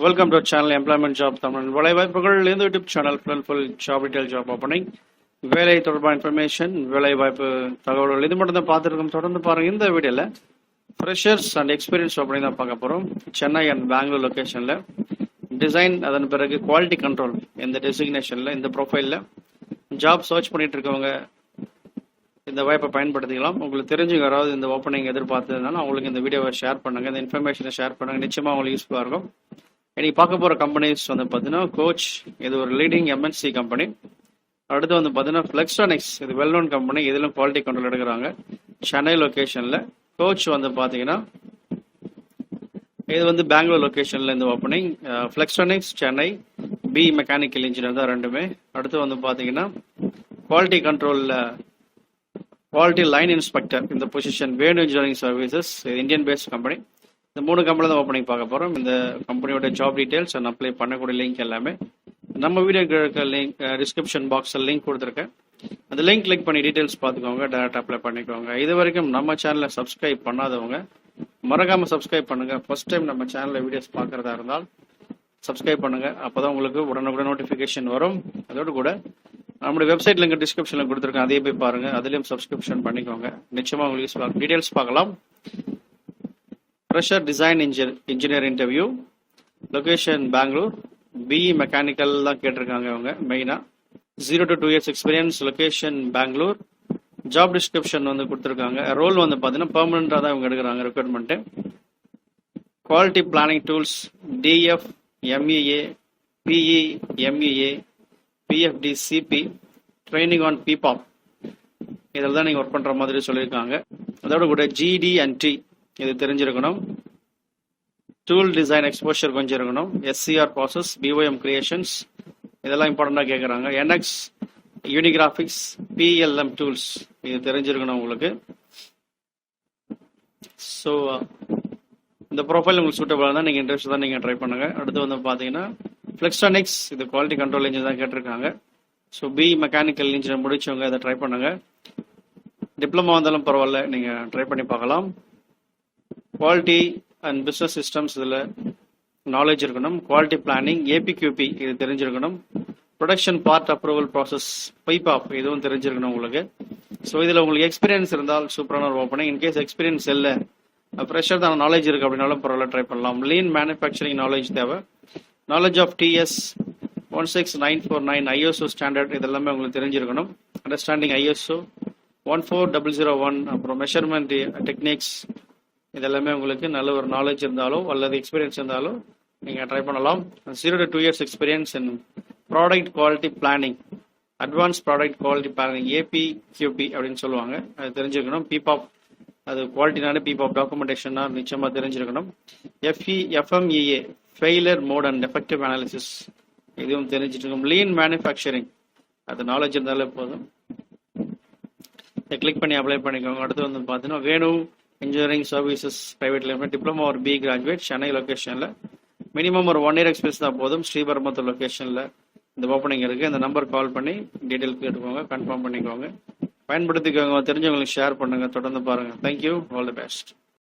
Welcome to our channel Employment Job Tamil. வேலைவாய்ப்புகள் இந்த YouTube channel full job detail job opening வேலை தொடர்பான information வேலைவாய்ப்பு தகவல்கள் இது மட்டும் தான் பார்த்துருக்கோம். தொடர்ந்து பாருங்க. இந்த வீடியோவில் ஃப்ரெஷர்ஸ் அண்ட் எக்ஸ்பீரியன்ஸ் ஓப்பனிங் தான் பார்க்க போகிறோம். சென்னை அண்ட் பெங்களூர் லொக்கேஷனில் டிசைன், அதன் பிறகு குவாலிட்டி கண்ட்ரோல் இந்த டெசிக்னேஷனில் இந்த ப்ரொஃபைலில் ஜாப் சர்ச் பண்ணிட்டு இருக்கவங்க இந்த வாய்ப்பை பயன்படுத்திக்கலாம். உங்களுக்கு தெரிஞ்சவங்க யாராவது இந்த ஓப்பனிங் எதிர்பார்த்ததுனால அவங்களுக்கு இந்த வீடியோவை ஷேர் பண்ணுங்கள், இந்த இன்ஃபர்மேஷனை ஷேர் பண்ணுங்கள். நிச்சயமாக உங்களுக்கு யூஸ்ஃபுல்லாக இருக்கும். இன்னைக்கு பார்க்க போகிற கம்பெனிஸ் வந்து பார்த்தீங்கன்னா கோச், இது ஒரு லீடிங் MNC கம்பெனி. அடுத்து வந்து பார்த்தீங்கன்னா ஃப்ளெக்ஸ்டானிக்ஸ், இது வெல் நோன் கம்பெனி. இதிலும் குவாலிட்டி கண்ட்ரோல் எடுக்கிறாங்க சென்னை லொக்கேஷனில். கோச் வந்து பார்த்தீங்கன்னா இது வந்து பெங்களூர் லொக்கேஷனில் இந்த opening. Flextronics Chennai, B mechanical engineer தான் ரெண்டுமே. அடுத்து வந்து பார்த்தீங்கன்னா குவாலிட்டி கண்ட்ரோலில் குவாலிட்டி லைன் இன்ஸ்பெக்டர் இந்த position Venu engineering services, Indian based company. இந்த 3 கம்பெனி தான் ஓப்பனிங் பார்க்க போகிறோம். இந்த கம்பெனியோட ஜாப் டீட்டெயில்ஸ் அண்ட் அப்ளை பண்ணக்கூடிய லிங்க் எல்லாமே நம்ம வீடியோ லிங்க் டிஸ்கிரிப்ஷன் பாக்ஸில் லிங்க் கொடுத்துருக்கேன். அந்த லிங்க் கிளிக் பண்ணி டீட்டெயில்ஸ் பார்த்துக்கோங்க, டேரக்ட் அப்ளை பண்ணிக்கோங்க. இது வரைக்கும் நம்ம சேனலை சப்ஸ்கிரைப் பண்ணாதவங்க மறக்காமல் சப்ஸ்கிரைப் பண்ணுங்கள். ஃபர்ஸ்ட் டைம் நம்ம சேனலில் வீடியோஸ் பார்க்குறதா இருந்தால் சப்ஸ்கிரைப் பண்ணுங்கள். அப்போ தான் உங்களுக்கு உடனுக்குடன் நோட்டிஃபிகேஷன் வரும். அதோடு கூட நம்மளுடைய வெப்சைட் லிங்க் டிஸ்கிரிப்ஷனில் கொடுத்துருக்கேன், அதே போய் பாருங்கள். அதுலேயும் சப்ஸ்கிரிப்ஷன் பண்ணிக்கோங்க. நிச்சயமாக உங்களுக்கு யூஸ்ஃபுல்லாக டீட்டெயில்ஸ் பார்க்கலாம். Fresher design engineer interview, location Bangalore, BE mechanical தான் கேட்டிருக்காங்க அவங்க மெயினாக. 0 to 2 years experience, location Bangalore. Job description வந்து கொடுத்துருக்காங்க. ரோல் வந்து பார்த்தீங்கன்னா பெர்மனண்டாக தான் இவங்க எடுக்கிறாங்க recruitment. Quality planning tools, DF, MEA, PE, MEA, PFD, CP, training on PPOP, இதில் தான் நீங்கள் ஒர்க் பண்ணுற மாதிரி சொல்லியிருக்காங்க. அதோட கூட GD and T இது தெரிஞ்சிருக்கணும். டூல் டிசைன் எக்ஸ்போஷர் கொஞ்சம் இருக்கணும். SCR ப்ராசஸ், BOM கிரியேஷன்ஸ் இதெல்லாம் இம்பார்ட்டண்டாக கேட்குறாங்க. NX, யூனிகிராஃபிக்ஸ், PLM டூல்ஸ் இது தெரிஞ்சிருக்கணும் உங்களுக்கு. ஸோ இந்த ப்ரொஃபைல் உங்களுக்கு சூட்டபிளாக தான் நீங்கள் இன்ட்ரெஸ்ட் தான் நீங்கள் ட்ரை பண்ணுங்கள். அடுத்து வந்து பார்த்தீங்கன்னா ஃப்ளெக்ஸ்டானிக்ஸ், இது குவாலிட்டி கண்ட்ரோல் இன்ஜின் தான் கேட்டிருக்காங்க. ஸோ பி மெக்கானிக்கல் இன்ஜினியர் முடிச்சவங்க இதை ட்ரை பண்ணுங்கள். டிப்ளமா வந்தாலும் பரவாயில்ல, நீங்கள் ட்ரை பண்ணி பார்க்கலாம். குவாலிட்டி அண்ட் பிஸ்னஸ் சிஸ்டம்ஸ் இதில் நாலேஜ் இருக்கணும். குவாலிட்டி பிளானிங், APQP இது தெரிஞ்சிருக்கணும். Production part approval process, PPOP இதுவும் தெரிஞ்சிருக்கணும் உங்களுக்கு. ஸோ இதில் உங்களுக்கு எக்ஸ்பீரியன்ஸ் இருந்தால் சூப்பரான ஒரு ஓப்பனிங். இன்கேஸ் எக்ஸ்பீரியன்ஸ் இல்லை, ஃப்ரெஷர் தான் நாலேஜ் இருக்குது அப்படின்னாலும் பரவாயில்ல, ட்ரை பண்ணலாம். லீன் மேனுஃபேக்சரிங் நாலேஜ் தேவை. Knowledge of TS 16949 ISO standard இதெல்லாமே உங்களுக்கு தெரிஞ்சிருக்கணும். அண்டர்ஸ்டாண்டிங் ISO 14001, அப்புறம் மெஷர்மெண்ட் டெக்னிக்ஸ் இதெல்லாமே உங்களுக்கு நல்ல ஒரு நாலேஜ் இருந்தாலோ அல்லது எக்ஸ்பீரியன்ஸ் இருந்தாலோ நீங்கள் ட்ரை பண்ணலாம். 0 to 2 years experience in product quality planning, advance product quality planning, APQP அப்படின்னு சொல்லுவாங்க, அது தெரிஞ்சுக்கணும். PPOP, அது குவாலிட்டினாலே PPOP டாக்குமெண்டேஷன்னா நிச்சயமாக தெரிஞ்சிருக்கணும். FMEA, failure mode and effective analysis இதுவும் தெரிஞ்சிருக்கணும். லீன் மேனுஃபேக்சரிங் அது நாலேஜ் இருந்தாலே போதும். இதை கிளிக் பண்ணி அப்ளை பண்ணிக்கோங்க. அடுத்து வந்து பார்த்தீங்கன்னா Venu engineering services private limited, diploma ஒரு B கிராஜுவேட், சென்னை லொக்கேஷனில். மினிமம் ஒரு 1 year எக்ஸ்பீரியன்ஸ் தான் போதும். ஸ்ரீபெரும்புதூர் லொக்கேஷனில் இந்த ஓப்பனிங் இருக்குது. இந்த நம்பர் கால் பண்ணி டீட்டெயில் கேட்டுக்கோங்க, கன்ஃபார்ம் பண்ணிக்கோங்க, பயன்படுத்திக்கோங்க. தெரிஞ்சவங்களுக்கு ஷேர் பண்ணுங்கள். தொடர்ந்து பாருங்கள். Thank you, all the best.